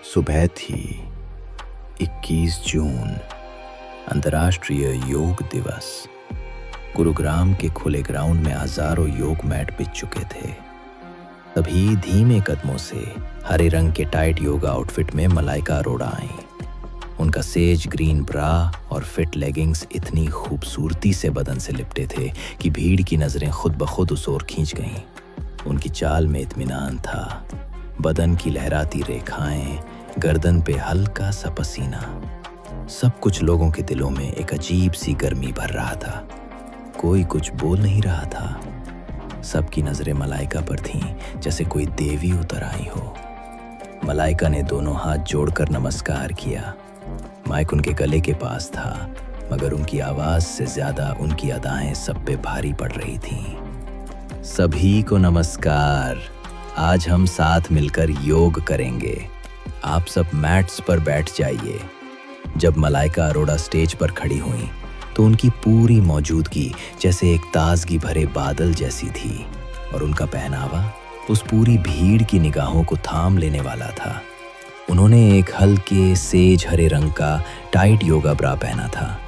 सुबह थी 21 जून, अंतर्राष्ट्रीय योग दिवस। गुरुग्राम के खुले ग्राउंड में हजारों योग मैट बिछ चुके थे। तभी धीमे कदमों से हरे रंग के टाइट योगा आउटफिट में मलाइका अरोड़ा आईं। उनका सेज ग्रीन ब्रा और फिट लेगिंग्स इतनी खूबसूरती से बदन से लिपटे थे कि भीड़ की नजरें खुद ब खुद उस ओर खींच गईं। उनकी चाल में इत्मीनान था, बदन की लहराती रेखाएं, गर्दन पे हल्का सा पसीना। सब कुछ लोगों के दिलों में एक अजीब सी गर्मी भर रहा था। कोई कुछ बोल नहीं रहा था। सबकी नजरें मलाइका पर थीं, जैसे कोई देवी उतर आई हो। मलाइका ने दोनों हाथ जोड़कर नमस्कार किया। माइक उनके गले के पास था, मगर उनकी आवाज से ज्यादा उनकी अदाएं सब पे भारी पड़ रही थीं। सभी को नमस्कार। आज हम साथ मिलकर योग करेंगे। आप सब मैट्स पर बैठ जाइए। जब मलाइका अरोड़ा स्टेज पर खड़ी हुई तो उनकी पूरी मौजूदगी जैसे एक ताजगी भरे बादल जैसी थी, और उनका पहनावा उस पूरी भीड़ की निगाहों को थाम लेने वाला था। उन्होंने एक हल्के सेज हरे रंग का टाइट योगा ब्रा पहना था,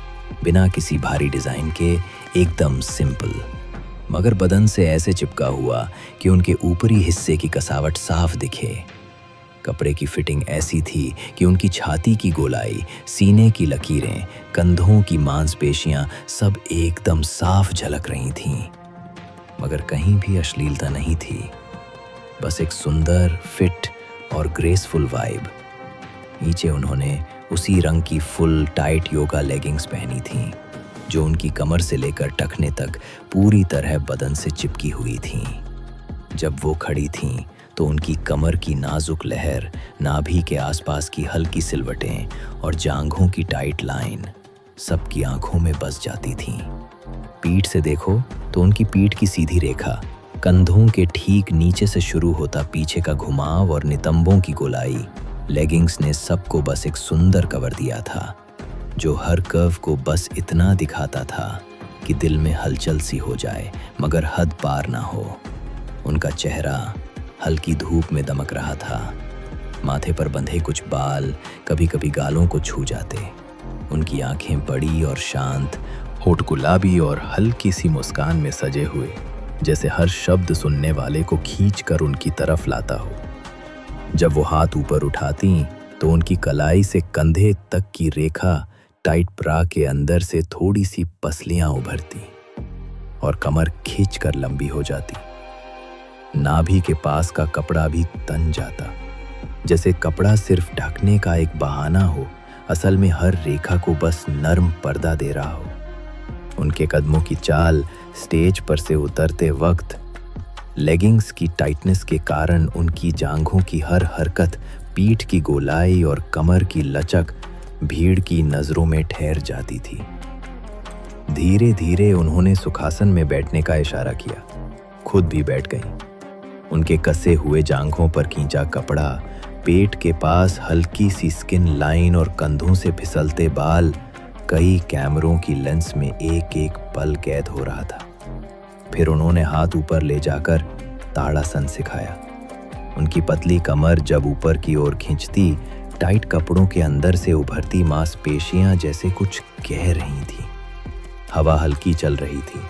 बिना किसी भारी डिजाइन के, एकदम सिंपल, मगर बदन से ऐसे चिपका हुआ कि उनके ऊपरी हिस्से की कसावट साफ दिखे। कपड़े की फिटिंग ऐसी थी कि उनकी छाती की गोलाई, सीने की लकीरें, कंधों की मांसपेशियां सब एकदम साफ झलक रही थीं, मगर कहीं भी अश्लीलता नहीं थी। बस एक सुंदर, फिट और ग्रेसफुल वाइब। नीचे उन्होंने उसी रंग की फुल टाइट योगा लेगिंग्स पहनी थीं, जो उनकी कमर से लेकर टखने तक पूरी तरह बदन से चिपकी हुई थीं। जब वो खड़ी थीं तो उनकी कमर की नाजुक लहर, नाभि के आसपास की हल्की सिलवटें और जांघों की टाइट लाइन सबकी आंखों में बस जाती थीं। पीठ से देखो तो उनकी पीठ की सीधी रेखा, कंधों के ठीक नीचे से शुरू होता पीछे का घुमाव और नितंबों की गोलाई, लेगिंग्स ने सबको बस एक सुंदर कवर दिया था, जो हर कर्व को बस इतना दिखाता था कि दिल में हलचल सी हो जाए, मगर हद पार ना हो। उनका चेहरा हल्की धूप में दमक रहा था। माथे पर बंधे कुछ बाल कभी कभी गालों को छू जाते। उनकी आंखें बड़ी और शांत, होठ गुलाबी और हल्की सी मुस्कान में सजे हुए, जैसे हर शब्द सुनने वाले को खींचकर उनकी तरफ लाता हो। जब वो हाथ ऊपर उठाती तो उनकी कलाई से कंधे तक की रेखा टाइट ब्रा के अंदर से थोड़ी सी पसलियां उभरती और कमर खींचकर लंबी हो जाती। नाभि के पास का कपड़ा भी तन जाता, जैसे कपड़ा सिर्फ ढकने का एक बहाना हो, असल में हर रेखा को बस नर्म पर्दा दे रहा हो। उनके कदमों की चाल स्टेज पर से उतरते वक्त लेगिंग्स की टाइटनेस के कारण उनकी जांघों की हर हरकत, पीठ की गोलाई और कमर की लचक भीड़ की नजरों में ठहर जाती थी। धीरे धीरे उन्होंने सुखासन में बैठने का इशारा किया। खुद भी बैठ गईं। उनके कसे हुए जांघों पर खींचा कपड़ा, पेट के पास हल्की सी स्किन लाइन और कंधों से फिसलते बाल कई कैमरों की लेंस में एक एक पल कैद हो रहा था। फिर उन्होंने हाथ ऊपर ले जाकर ताड़ासन सिखाया। उनकी पतली कमर जब ऊपर की ओर खींचती, टाइट कपड़ों के अंदर से उभरती मांसपेशियां जैसे कुछ कह रही थीं। हवा हल्की चल रही थी।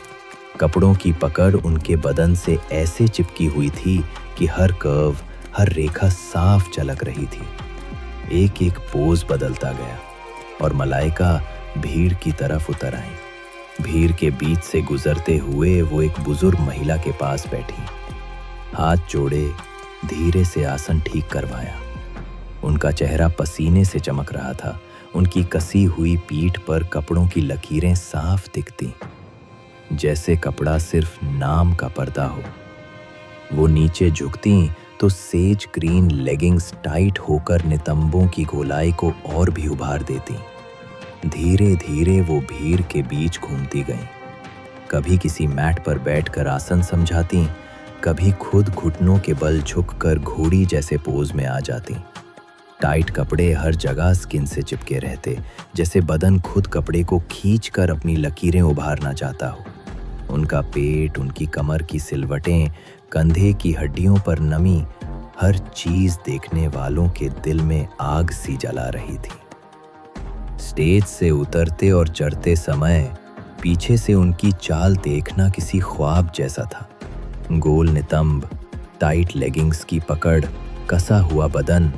कपड़ों की पकड़ उनके बदन से ऐसे चिपकी हुई थी कि हर कर्व, हर रेखा साफ झलक रही थी। एक एक पोज बदलता गया और मलाइका भीड़ की तरफ उतर आई। भीड़ के बीच से गुजरते हुए वो एक बुजुर्ग महिला के पास बैठी। हाथ जोड़े धीरे से आसन ठीक करवाया। उनका चेहरा पसीने से चमक रहा था। उनकी कसी हुई पीठ पर कपड़ों की लकीरें साफ दिखती, जैसे कपड़ा सिर्फ नाम का पर्दा हो। वो नीचे झुकती तो सेज ग्रीन लेगिंग्स टाइट होकर नितंबों की गोलाई को और भी उभार देती। धीरे धीरे वो भीड़ के बीच घूमती गईं। कभी किसी मैट पर बैठकर आसन समझाती, कभी खुद घुटनों के बल झुककर घोड़ी जैसे पोज में आ जाती। टाइट कपड़े हर जगह स्किन से चिपके रहते, जैसे बदन खुद कपड़े को खींचकर अपनी लकीरें उभारना चाहता हो। उनका पेट, उनकी कमर की सिलवटें, कंधे की हड्डियों पर नमी हर चीज देखने वालों के दिल में आग सी जला रही थी। स्टेज से उतरते और चढ़ते समय पीछे से उनकी चाल देखना किसी ख्वाब जैसा था। गोल नितंब, टाइट लेगिंग्स की पकड़, कसा हुआ बदन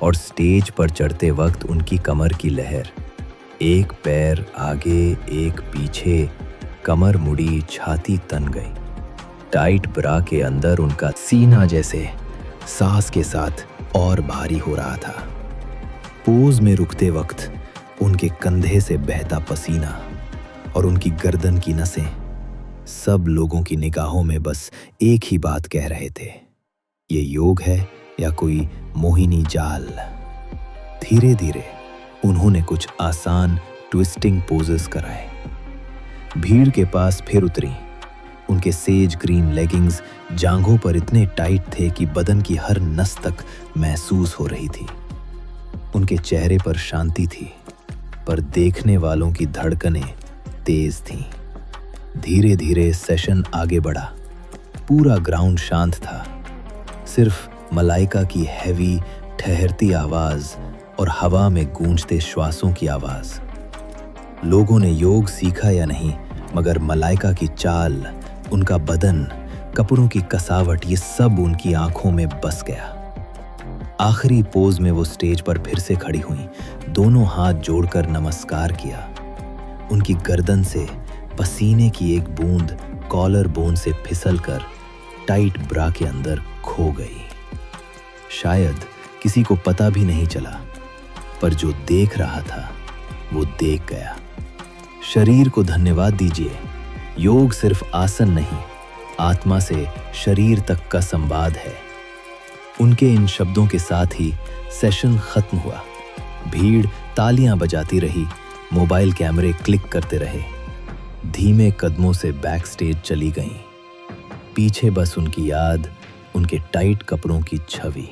और स्टेज पर चढ़ते वक्त उनकी कमर की लहर। एक पैर आगे, एक पीछे, कमर मुड़ी, छाती तन गई। टाइट ब्रा के अंदर उनका सीना जैसे सांस के साथ और भारी हो रहा था। पोज में रुकते वक्त उनके कंधे से बहता पसीना और उनकी गर्दन की नसें सब लोगों की निगाहों में बस एक ही बात कह रहे थे, ये योग है या कोई मोहिनी जाल। धीरे धीरे उन्होंने कुछ आसान ट्विस्टिंग पोजेस कराए। भीड़ के पास फिर उतरी। उनके सेज ग्रीन लेगिंग्स जांघों पर इतने टाइट थे कि बदन की हर नस तक महसूस हो रही थी। उनके चेहरे पर शांति थी, पर देखने वालों की धड़कनें तेज थीं। धीरे धीरे सेशन आगे बढ़ा। पूरा ग्राउंड शांत था। सिर्फ मलाइका की हैवी ठहरती आवाज और हवा में गूंजते श्वासों की आवाज। लोगों ने योग सीखा या नहीं, मगर मलाइका की चाल, उनका बदन, कपड़ों की कसावट, ये सब उनकी आंखों में बस गया। आखिरी पोज में वो स्टेज पर फिर से खड़ी हुई, दोनों हाथ जोड़कर नमस्कार किया। उनकी गर्दन से पसीने की एक बूंद कॉलर बोन से फिसलकर टाइट ब्रा के अंदर खो गई। शायद किसी को पता भी नहीं चला, पर जो देख रहा था वो देख गया। शरीर को धन्यवाद दीजिए। योग सिर्फ आसन नहीं, आत्मा से शरीर तक का संवाद है। उनके इन शब्दों के साथ ही सेशन खत्म हुआ। भीड़ तालियां बजाती रही, मोबाइल कैमरे क्लिक करते रहे। धीमे कदमों से बैक स्टेज चली गईं। पीछे बस उनकी याद, उनके टाइट कपड़ों की छवि।